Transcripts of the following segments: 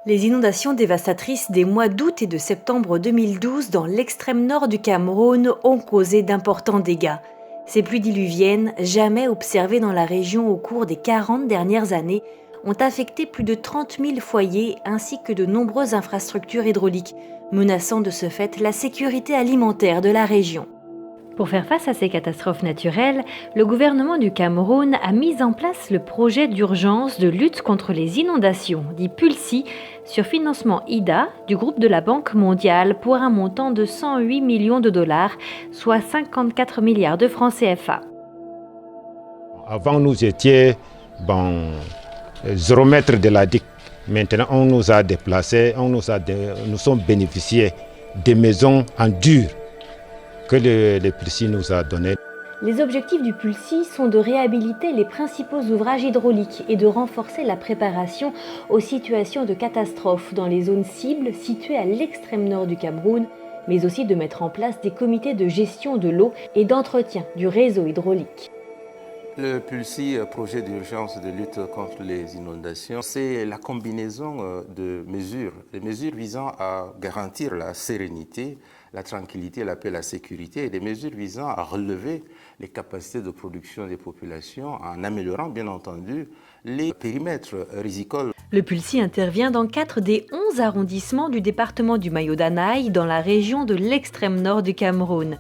Les inondations dévastatrices des mois d'août et de septembre 2012 dans l'extrême nord du Cameroun ont causé d'importants dégâts. Ces pluies diluviennes, jamais observées dans la région au cours des 40 dernières années, ont affecté plus de 30 000 foyers ainsi que de nombreuses infrastructures hydrauliques, menaçant de ce fait la sécurité alimentaire de la région. Pour faire face à ces catastrophes naturelles, le gouvernement du Cameroun a mis en place le projet d'urgence de lutte contre les inondations, dit PULSI, sur financement IDA du groupe de la Banque mondiale pour un montant de 108 millions de dollars, soit 54 milliards de francs CFA. Avant, nous étions 0 mètre de la digue. Maintenant, on nous a déplacés, nous sommes bénéficiés des maisons en dur que le PULSI nous a donné. Les objectifs du PULSI sont de réhabiliter les principaux ouvrages hydrauliques et de renforcer la préparation aux situations de catastrophe dans les zones cibles situées à l'extrême nord du Cameroun, mais aussi de mettre en place des comités de gestion de l'eau et d'entretien du réseau hydraulique. Le PULSI, projet d'urgence de lutte contre les inondations, c'est la combinaison de mesures, des mesures visant à garantir la sérénité, la tranquillité, la paix, la sécurité, et des mesures visant à relever les capacités de production des populations en améliorant bien entendu les périmètres rizicoles. Le PULSI intervient dans 4 des 11 arrondissements du département du Mayo-Danaï dans la région de l'extrême nord du Cameroun.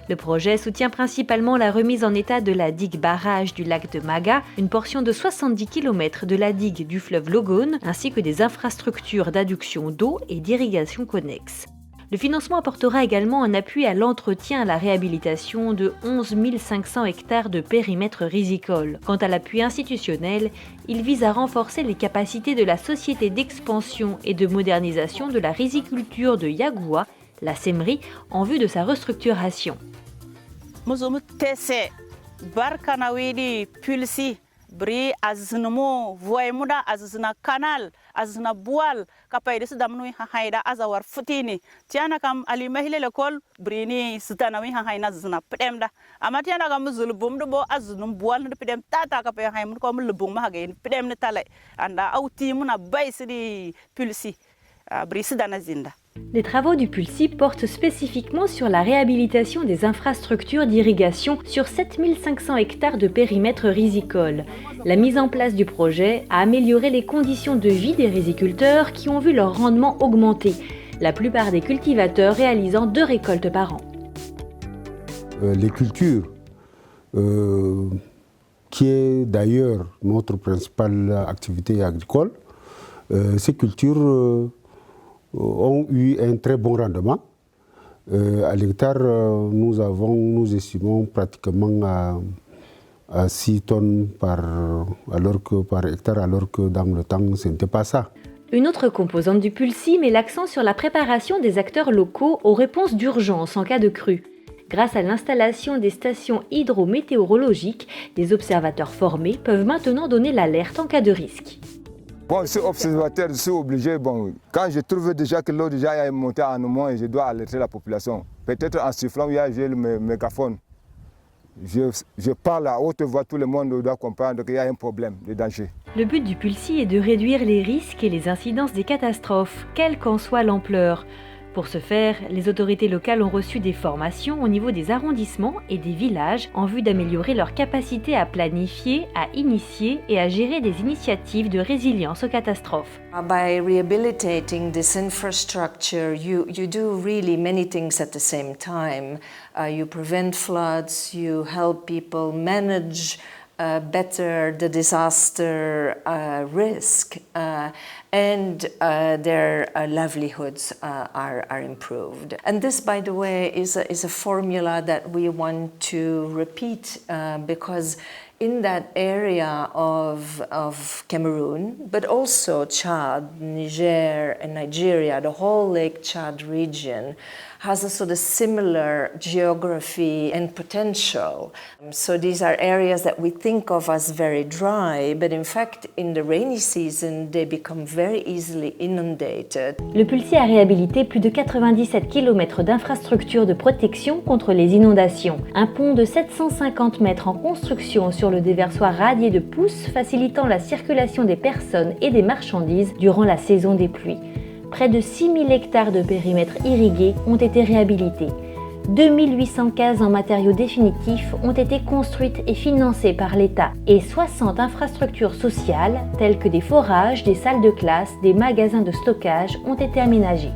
Le projet soutient principalement la remise en état de la digue barrage du lac de Maga, une portion de 70 km de la digue du fleuve Logone, ainsi que des infrastructures d'adduction d'eau et d'irrigation connexes. Le financement apportera également un appui à l'entretien et à la réhabilitation de 11 500 hectares de périmètre rizicole. Quant à l'appui institutionnel, il vise à renforcer les capacités de la société d'expansion et de modernisation de la riziculture de Yagoua, la SEMRI, en vue de sa restructuration. Bri aznmo voymuda azna canal azna boal kapayde damnu haida azawar futini tiana kam ali mahle lekol brini sitanawi haina zna pedemda amatiana kam zulbum do aznum boal no pedem tata kapay haymun kom lubum ma hagen pedem ne tale anda awti muna baysidi pulsi bri sidana zinda. Les travaux du PULSI portent spécifiquement sur la réhabilitation des infrastructures d'irrigation sur 7500 hectares de périmètre rizicole. La mise en place du projet a amélioré les conditions de vie des riziculteurs qui ont vu leur rendement augmenter, la plupart des cultivateurs réalisant 2 récoltes par an. Les cultures, qui est d'ailleurs notre principale activité agricole, ces cultures ont eu un très bon rendement. À l'hectare, nous estimons pratiquement à 6 tonnes par hectare, alors que dans le temps, ce n'était pas ça. Une autre composante du PULSI met l'accent sur la préparation des acteurs locaux aux réponses d'urgence en cas de crue. Grâce à l'installation des stations hydrométéorologiques, des observateurs formés peuvent maintenant donner l'alerte en cas de risque. Bon, je suis observateur, je suis obligé. Quand je trouve déjà que l'eau est montée en amont et je dois alerter la population, peut-être en sifflant, j'ai le mégaphone. Je parle à haute voix, tout le monde doit comprendre qu'il y a un problème de danger. Le but du PULSI est de réduire les risques et les incidences des catastrophes, quelle qu'en soit l'ampleur. Pour ce faire, les autorités locales ont reçu des formations au niveau des arrondissements et des villages en vue d'améliorer leur capacité à planifier, à initier et à gérer des initiatives de résilience aux catastrophes. By rehabilitating this infrastructure, you do really many things at the same time. You prevent floods, you help people manage better the disaster risk, and their livelihoods are improved. And this, by the way, is a formula that we want to repeat because in that area of Cameroon, but also Chad, Niger, and Nigeria, the whole Lake Chad region has a sort of similar geography and potential. So these are areas that we think of as very dry, but in fact, in the rainy season, they become very easily inundated. Le Pulsi a réhabilité plus de 97 km d'infrastructures de protection contre les inondations. Un pont de 750 mètres en construction sur le déversoir radier de Pousse, facilitant la circulation des personnes et des marchandises durant la saison des pluies. Près de 6000 hectares de périmètres irrigués ont été réhabilités. 2800 cases en matériaux définitifs ont été construites et financées par l'État et 60 infrastructures sociales telles que des forages, des salles de classe, des magasins de stockage ont été aménagées.